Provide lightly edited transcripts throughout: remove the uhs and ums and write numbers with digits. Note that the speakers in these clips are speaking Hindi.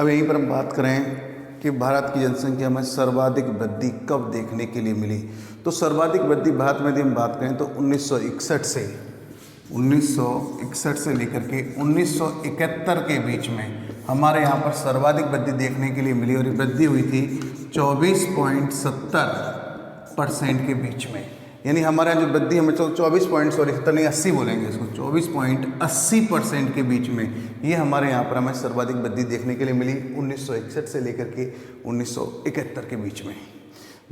अब यहीं पर हम बात करें कि भारत की जनसंख्या में सर्वाधिक वृद्धि कब देखने के लिए मिली। तो सर्वाधिक वृद्धि भारत में यदि हम बात करें तो 1961 से लेकर के 1971 के बीच में हमारे यहाँ पर सर्वाधिक वृद्धि देखने के लिए मिली और ये वृद्धि हुई थी 24.70% के बीच में। यानी हमारे यहाँ जो वृद्धि हमें 80 बोलेंगे इसको, 24.80% के बीच में ये हमारे यहाँ पर हमें सर्वाधिक वृद्धि देखने के लिए मिली 1961 से लेकर के 1971 के बीच में।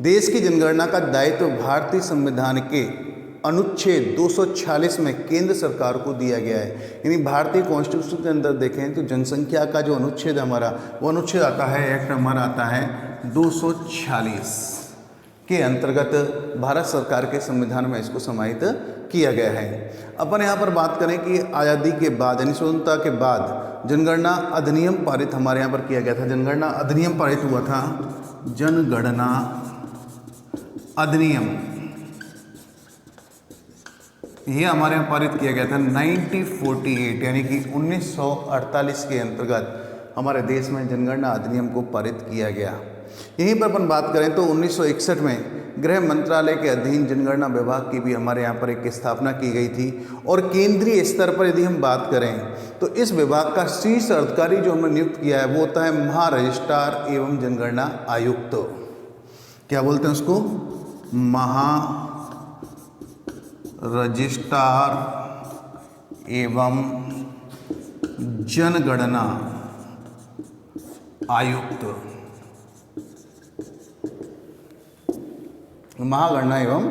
देश की जनगणना का दायित्व भारतीय संविधान के अनुच्छेद 246 में केंद्र सरकार को दिया गया है। यानी भारतीय कॉन्स्टिट्यूशन के अंदर देखें तो जनसंख्या का जो अनुच्छेद हमारा, वो अनुच्छेद आता है, एक्ट हमारा आता है 246 के अंतर्गत भारत सरकार के संविधान में इसको समाहित किया गया है। अपन यहाँ पर बात करें कि आज़ादी के बाद यानी स्वतंत्रता के बाद जनगणना अधिनियम पारित हमारे यहाँ पर किया गया था। जनगणना अधिनियम पारित हुआ था, जनगणना अधिनियम ये हमारे यहाँ पारित किया गया था 1948 यानी कि 1948 के अंतर्गत हमारे देश में जनगणना अधिनियम को पारित किया गया। यहीं पर अपन बात करें तो 1961 में गृह मंत्रालय के अधीन जनगणना विभाग की भी हमारे यहाँ पर एक स्थापना की गई थी। और केंद्रीय स्तर पर यदि हम बात करें तो इस विभाग का शीर्ष अधिकारी जो हमने नियुक्त किया है वो होता है महारजिस्ट्रार एवं जनगणना आयुक्त। क्या बोलते हैं उसको? महारजिस्ट्रार एवं जनगणना आयुक्त। महागणना एवं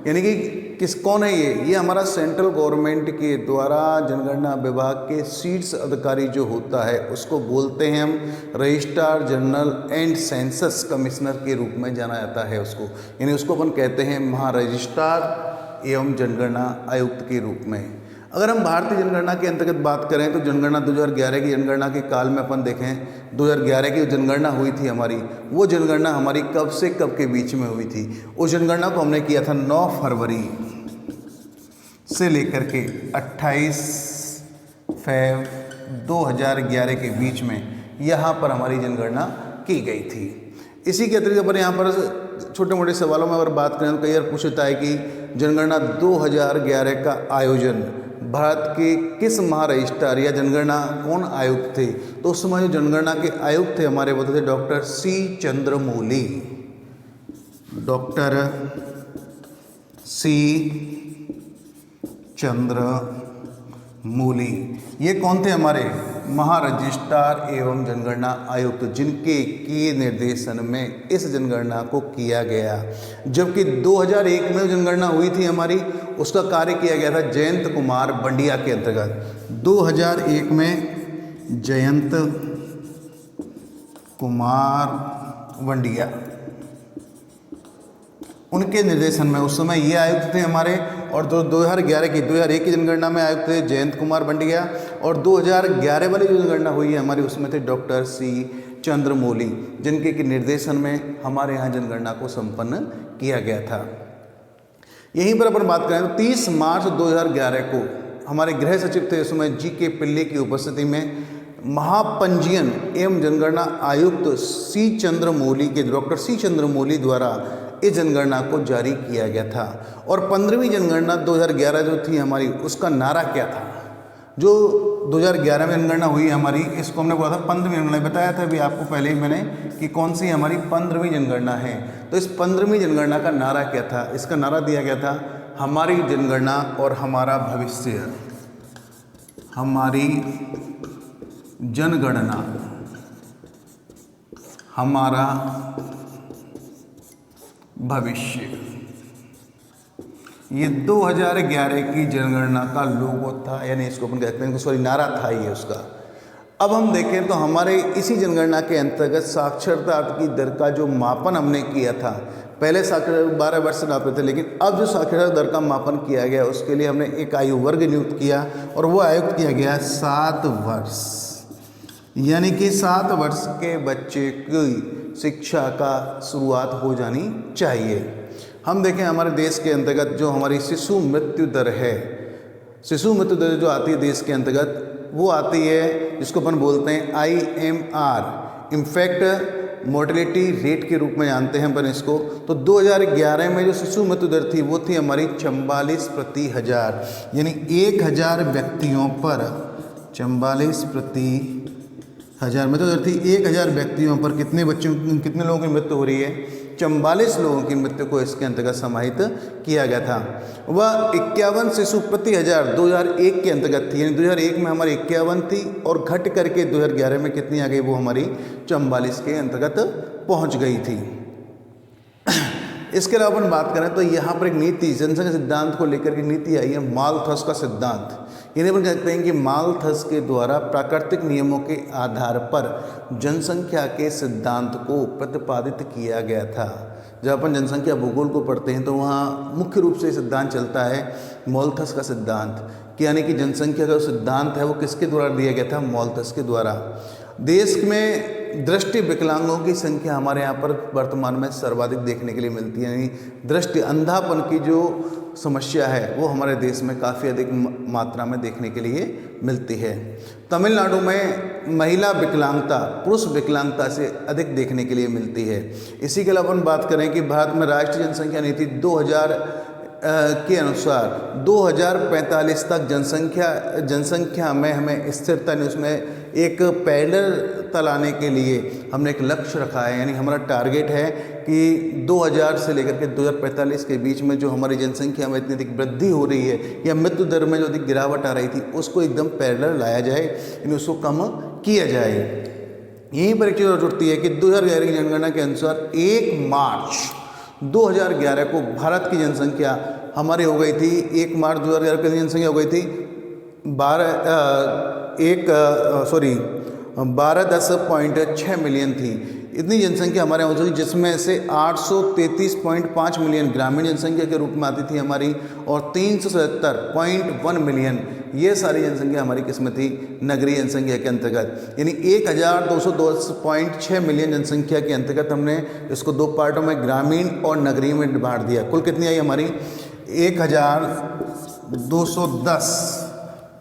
यानी कि कौन है ये हमारा सेंट्रल गवर्नमेंट के द्वारा जनगणना विभाग के शीर्ष अधिकारी जो होता है उसको बोलते हैं हम registrar general and census commissioner के रूप में जाना जाता है उसको। यानी उसको अपन कहते हैं महारजिस्ट्रार एवं जनगणना आयुक्त के रूप में। अगर हम भारतीय जनगणना के अंतर्गत बात करें तो जनगणना 2011 की जनगणना के काल में अपन देखें 2011 की जनगणना हुई थी हमारी, वो जनगणना हमारी कब से कब के बीच में हुई थी। उस जनगणना को हमने किया था 9 फरवरी से लेकर के 28 फरवरी 2011 के बीच में यहाँ पर हमारी जनगणना की गई थी। इसी के अतिरिक्त अपन यहाँ पर छोटे मोटे सवालों में अगर बात करें तो कई बार पूछता है कि जनगणना 2011 का आयोजन भारत के किस महारजिस्ट्रार या जनगणना कौन आयुक्त थे। तो उस समय जो जनगणना के आयुक्त थे हमारे वो थे doctor C Chandramouli. Doctor C Chandramouli ये कौन थे? हमारे महारजिस्ट्रार एवं जनगणना आयुक्त, जिनके के निर्देशन में इस जनगणना को किया गया। जबकि 2001 में जनगणना हुई थी हमारी, उसका कार्य किया गया था जयंत कुमार बंडिया के अंतर्गत। 2001 में जयंत कुमार बंडिया उनके निर्देशन में उस समय ये आयुक्त थे हमारे। और 2001 की जनगणना में आयुक्त थे जयंत कुमार बंडिया। और 2011 वाली जो जनगणना हुई है हमारी उसमें थे डॉक्टर सी चंद्रमौली, जिनके के निर्देशन में हमारे यहाँ जनगणना को संपन्न किया गया था। यहीं पर अपन बात करें तो 30 मार्च 2011 को हमारे गृह सचिव थे उसमें जी के पिल्ले की उपस्थिति में महापंजीयन एवं जनगणना आयुक्त डॉक्टर सी चंद्रमौली द्वारा इस जनगणना को जारी किया गया था। और 15वीं जनगणना 2011 जो थी हमारी, उसका नारा क्या था? जो 2011 में जनगणना हुई हमारी, इसको हमने बोला था 15वीं जनगणना। बताया था अभी आपको पहले ही मैंने कि कौन सी हमारी 15वीं जनगणना है। तो इस 15वीं जनगणना का नारा क्या था? इसका नारा दिया गया था हमारी जनगणना और हमारा भविष्य। हमारी जनगणना हमारा भविष्य। ये 2011 की जनगणना का लोगो था, यानी इसको अपन कहते हैं, सॉरी नारा था ये उसका। अब हम देखें तो हमारे इसी जनगणना के अंतर्गत साक्षरता की दर का जो मापन हमने किया था, पहले साक्षरता 12 वर्ष से नापते थे, लेकिन अब जो साक्षरता दर का मापन किया गया उसके लिए हमने एक आयु वर्ग नियुक्त किया और वो आयुक्त किया गया 7 वर्ष। यानी कि 7 वर्ष के बच्चे की शिक्षा का शुरुआत हो जानी चाहिए। हम देखें हमारे देश के अंतर्गत जो हमारी शिशु मृत्यु दर है, शिशु मृत्यु दर जो आती है देश के अंतर्गत, वो आती है जिसको अपन बोलते हैं IMR, इन्फेक्ट मोर्टेलिटी रेट के रूप में जानते हैं अपन इसको। तो 2011 में जो शिशु मृत्यु दर थी वो थी हमारी 44 प्रति हज़ार, यानी 1000 व्यक्तियों पर 44 प्रति हज़ार मृत्यु दर थी। 1000 व्यक्तियों पर कितने लोगों की मृत्यु हो रही है? 44 लोगों की मृत्यु को इसके अंतर्गत समाहित किया गया था। वह 51 शिशु प्रति हज़ार 2001 के अंतर्गत थी, यानी 2001 में हमारी 51 थी और घट करके 2011 में कितनी आ गई? वो हमारी 44 के अंतर्गत पहुंच गई थी। इसके अलावा अपन बात करें तो यहाँ पर एक नीति, जनसंख्या सिद्धांत को लेकर के नीति आई है, मालथस का सिद्धांत। इन्हें अपन कहते हैं कि मालथस के द्वारा प्राकृतिक नियमों के आधार पर जनसंख्या के सिद्धांत को प्रतिपादित किया गया था। जब अपन जनसंख्या भूगोल को पढ़ते हैं तो वहाँ मुख्य रूप से सिद्धांत चलता है मालथस का सिद्धांत, कि यानी कि जनसंख्या का सिद्धांत है वो किसके द्वारा दिया गया था? मालथस के द्वारा। देश में दृष्टि विकलांगों की संख्या हमारे यहाँ पर वर्तमान में सर्वाधिक देखने के लिए मिलती है, यानी दृष्टि अंधापन की जो समस्या है वो हमारे देश में काफ़ी अधिक मात्रा में देखने के लिए मिलती है। तमिलनाडु में महिला विकलांगता पुरुष विकलांगता से अधिक देखने के लिए मिलती है। इसी के अलावा अपन बात करें कि भारत में राष्ट्रीय जनसंख्या नीति 2000 के अनुसार 2045 तक जनसंख्या में हमें स्थिरता नहीं, उसमें एक पैरेलल लाने के लिए हमने एक लक्ष्य रखा है, यानी हमारा टारगेट है कि 2000 से लेकर के 2045 के बीच में जो हमारी जनसंख्या में इतनी अधिक वृद्धि हो रही है या मृत्यु दर में जो अधिक गिरावट आ रही थी उसको एकदम पैरेलल लाया जाए, यानी उसको कम किया जाए। यहीं पर एक चीज़ और जुड़ती है कि 2011 की जनगणना के अनुसार 1 मार्च 2011 को भारत की जनसंख्या हमारी हो गई थी, 1 मार्च 2011 की जनसंख्या हो गई थी 12.6 मिलियन थी। इतनी जनसंख्या हमारे यहाँ होती थी, जिसमें से 833.5 मिलियन ग्रामीण जनसंख्या के रूप में आती थी हमारी, और 377.1 मिलियन ये सारी जनसंख्या हमारी किस्म थी नगरीय जनसंख्या के अंतर्गत। यानी 1210.6 मिलियन जनसंख्या के अंतर्गत हमने इसको 2 पार्टों में ग्रामीण और नगरीय में बांट दिया। कुल कितनी आई हमारी?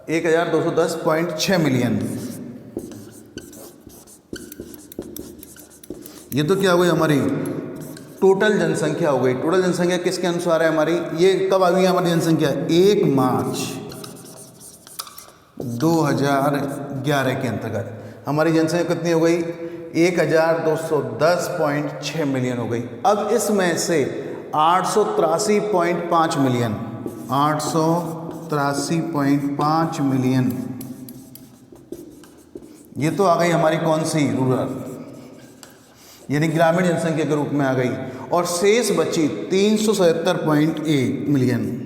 1210.6 मिलियन। ये तो क्या हो गई हमारी टोटल जनसंख्या हो गई। टोटल जनसंख्या किसके अनुसार है हमारी? ये कब आ गई हमारी जनसंख्या? 1 मार्च 2011 के अंतर्गत हमारी जनसंख्या कितनी हो गई? 1210.6 मिलियन हो गई। अब इसमें से 883.5 मिलियन 883.5 मिलियन ये तो आ गई हमारी कौन सी? रूरल, यानी ग्रामीण जनसंख्या के रूप में आ गई, और शेष बची 377.1 मिलियन।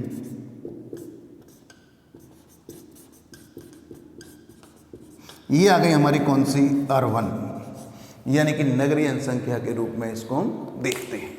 ये आ गई हमारी कौन सी? अर्बन, यानी कि नगरीय जनसंख्या के रूप में इसको हम देखते हैं।